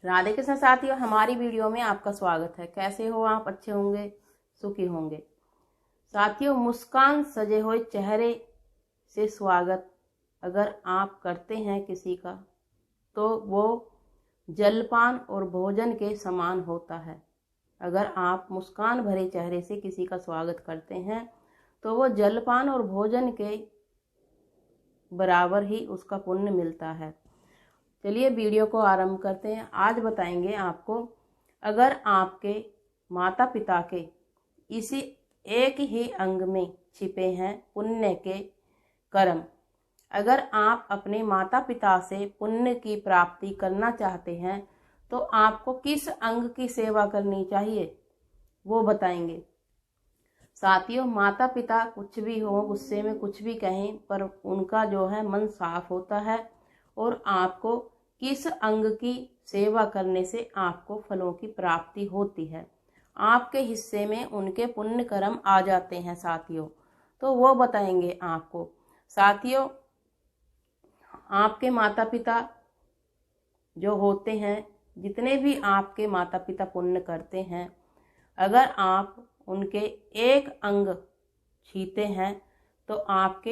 राधे कृष्ण साथियों, हमारी वीडियो में आपका स्वागत है। कैसे हो आप? अच्छे होंगे, सुखी होंगे। साथियों, मुस्कान सजे हुए चेहरे से स्वागत अगर आप करते हैं किसी का, तो वो जलपान और भोजन के समान होता है। अगर आप मुस्कान भरे चेहरे से किसी का स्वागत करते हैं तो वो जलपान और भोजन के बराबर ही उसका पुण्य मिलता है। चलिए वीडियो को आरंभ करते हैं। आज बताएंगे आपको, अगर आपके माता पिता के इसी एक ही अंग में छिपे हैं पुण्य के कर्म, अगर आप अपने माता पिता से पुण्य की प्राप्ति करना चाहते हैं तो आपको किस अंग की सेवा करनी चाहिए वो बताएंगे। साथियों, माता पिता कुछ भी हो, गुस्से में कुछ भी कहें, पर उनका जो है मन साफ होता है और आपको किस अंग की सेवा करने से आपको फलों की प्राप्ति होती है, आपके हिस्से में उनके पुण्य कर्म आ जाते हैं साथियों, तो वो बताएंगे आपको। साथियों, आपके माता पिता जो होते हैं, जितने भी आपके माता पिता पुण्य करते हैं, अगर आप उनके एक अंग छीते हैं तो आपके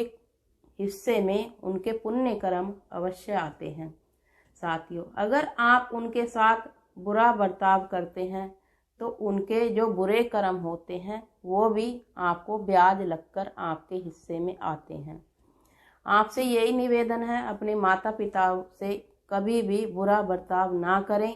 हिस्से में उनके पुण्य कर्म अवश्य आते हैं। साथियों, अगर आप उनके साथ बुरा बर्ताव करते हैं तो उनके जो बुरे कर्म होते हैं वो भी आपको ब्याज लगकर आपके हिस्से में आते हैं। आपसे यही निवेदन है, अपने माता पिता से कभी भी बुरा बर्ताव ना करें,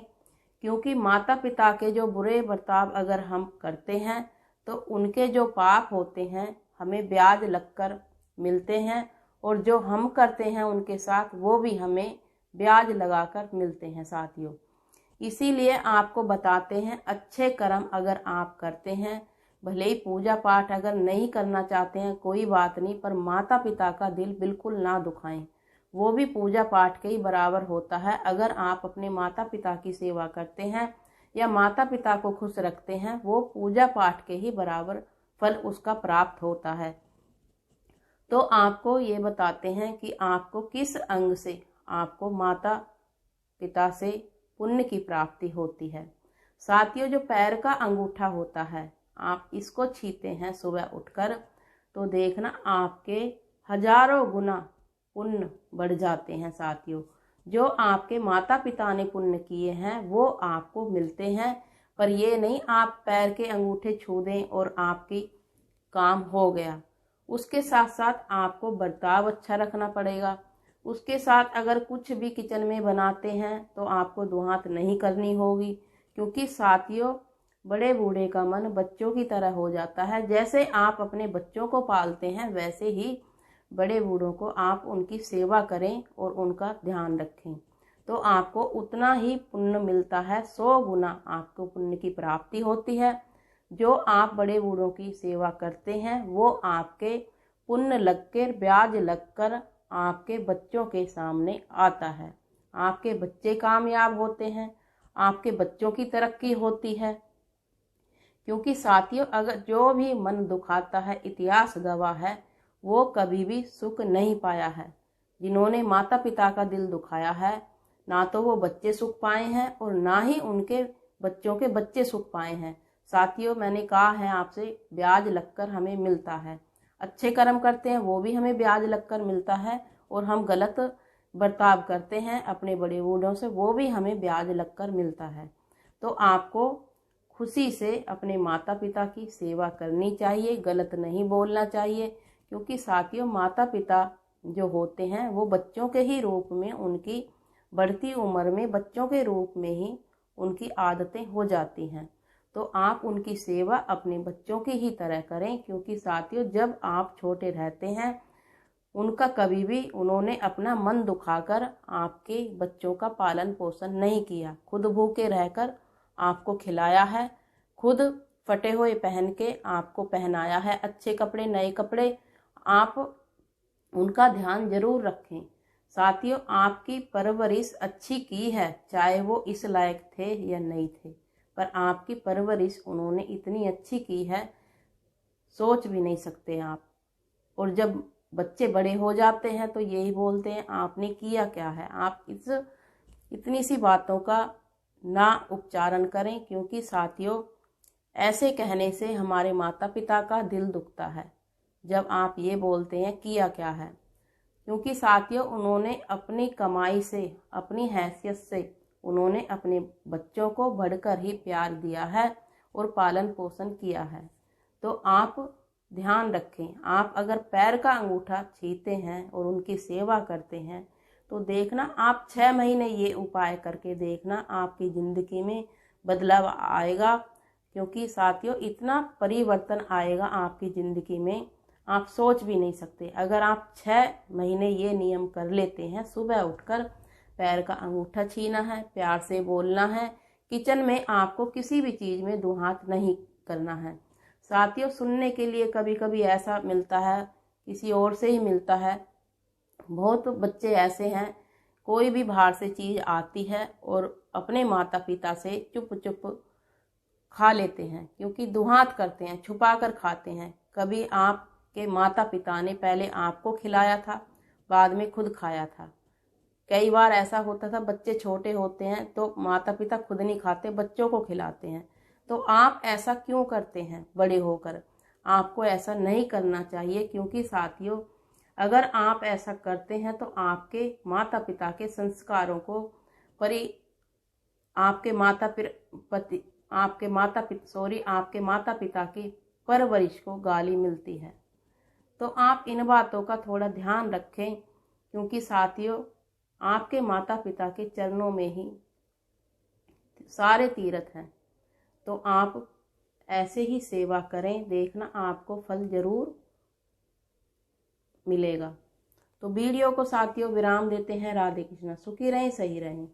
क्योंकि माता पिता के जो बुरे बर्ताव अगर हम करते हैं तो उनके जो पाप होते हैं हमें ब्याज लगकर मिलते हैं, और जो हम करते हैं उनके साथ वो भी हमें ब्याज लगाकर मिलते हैं। साथियों, इसीलिए आपको बताते हैं, अच्छे कर्म अगर आप करते हैं, भले ही पूजा पाठ अगर नहीं करना चाहते हैं कोई बात नहीं, पर माता पिता का दिल बिल्कुल ना दुखाएं, वो भी पूजा पाठ के ही बराबर होता है। अगर आप अपने माता पिता की सेवा करते हैं या माता पिता को खुश रखते हैं, वो पूजा पाठ के ही बराबर फल उसका प्राप्त होता है। तो आपको ये बताते हैं कि आपको किस अंग से आपको माता पिता से पुण्य की प्राप्ति होती है। साथियों, जो पैर का अंगूठा होता है, आप इसको छीते हैं सुबह उठकर, तो देखना आपके हजारों गुना पुण्य बढ़ जाते हैं। साथियों, जो आपके माता पिता ने पुण्य किए हैं वो आपको मिलते हैं, पर ये नहीं आप पैर के अंगूठे छू दें और आपकी काम हो गया। उसके साथ साथ आपको बर्ताव अच्छा रखना पड़ेगा। उसके साथ अगर कुछ भी किचन में बनाते हैं तो आपको दो हाथ नहीं करनी होगी, क्योंकि साथियों, बड़े बूढ़े का मन बच्चों की तरह हो जाता है। जैसे आप अपने बच्चों को पालते हैं वैसे ही बड़े बूढ़ों को आप उनकी सेवा करें और उनका ध्यान रखें, तो आपको उतना ही पुण्य मिलता है। 100 गुना आपको पुण्य की प्राप्ति होती है। जो आप बड़े बूढ़ों की सेवा करते हैं वो आपके पुण्य लगकर, ब्याज लगकर आपके बच्चों के सामने आता है। आपके बच्चे कामयाब होते हैं, आपके बच्चों की तरक्की होती है। क्योंकि साथियों, अगर जो भी मन दुखाता है, इतिहास गवाह है, वो कभी भी सुख नहीं पाया है। जिन्होंने माता पिता का दिल दुखाया है, ना तो वो बच्चे सुख पाए हैं और ना ही उनके बच्चों के बच्चे सुख पाए हैं। साथियों, मैंने कहा है आपसे, ब्याज लगकर हमें मिलता है। अच्छे कर्म करते हैं वो भी हमें ब्याज लगकर मिलता है, और हम गलत बर्ताव करते हैं अपने बड़े बूढ़ों से, वो भी हमें ब्याज लगकर मिलता है। तो आपको खुशी से अपने माता पिता की सेवा करनी चाहिए, गलत नहीं बोलना चाहिए, क्योंकि साथियों, माता पिता जो होते हैं वो बच्चों के ही रूप में, उनकी बढ़ती उम्र में बच्चों के रूप में ही उनकी आदतें हो जाती हैं। तो आप उनकी सेवा अपने बच्चों की ही तरह करें, क्योंकि साथियों, जब आप छोटे रहते हैं उनका कभी भी उन्होंने अपना मन दुखाकर आपके बच्चों का पालन पोषण नहीं किया। खुद भूखे रहकर आपको खिलाया है, खुद फटे हुए पहन के आपको पहनाया है, अच्छे कपड़े, नए कपड़े। आप उनका ध्यान जरूर रखें। साथियों, आपकी परवरिश अच्छी की है, चाहे वो इस लायक थे या नहीं थे, पर आपकी परवरिश उन्होंने इतनी अच्छी की है, सोच भी नहीं सकते आप। और जब बच्चे बड़े हो जाते हैं तो यही बोलते हैं, आपने किया क्या है। आप इतनी सी बातों का ना उच्चारण करें, क्योंकि साथियों ऐसे कहने से हमारे माता पिता का दिल दुखता है जब आप ये बोलते हैं किया क्या है। क्योंकि साथियों उन्होंने अपनी कमाई से, अपनी हैसियत से उन्होंने अपने बच्चों को बढ़कर ही प्यार दिया है और पालन पोषण किया है। तो आप ध्यान रखें, आप अगर पैर का अंगूठा छीते हैं और उनकी सेवा करते हैं तो देखना आप 6 महीने ये उपाय करके देखना आपकी ज़िंदगी में बदलाव आएगा। क्योंकि साथियों इतना परिवर्तन आएगा आपकी ज़िंदगी में, आप सोच भी नहीं सकते। अगर आप 6 महीने ये नियम कर लेते हैं, सुबह उठकर पैर का अंगूठा छीना है, प्यार से बोलना है, किचन में आपको किसी भी चीज़ में दो हाथ नहीं करना है। साथियों सुनने के लिए कभी कभी ऐसा मिलता है, किसी और से ही मिलता है। बहुत बच्चे ऐसे हैं, कोई भी बाहर से चीज़ आती है और अपने माता पिता से चुप चुप खा लेते हैं, क्योंकि दुहात करते हैं, छुपा कर खाते हैं। कभी आपके माता पिता ने पहले आपको खिलाया था, बाद में खुद खाया था। कई बार ऐसा होता था, बच्चे छोटे होते हैं तो माता पिता खुद नहीं खाते, बच्चों को खिलाते हैं। तो आप ऐसा क्यों करते हैं बड़े होकर? आपको ऐसा नहीं करना चाहिए, क्योंकि साथियों अगर आप ऐसा करते हैं तो आपके माता पिता के संस्कारों को आपके माता पिता की परवरिश को गाली मिलती है। तो आप इन बातों का थोड़ा ध्यान रखें, क्योंकि साथियों आपके माता पिता के चरणों में ही सारे तीर्थ हैं। तो आप ऐसे ही सेवा करें, देखना आपको फल जरूर मिलेगा। तो वीडियो को साथियों विराम देते हैं। राधे कृष्णा। सुखी रहें, सही रहें।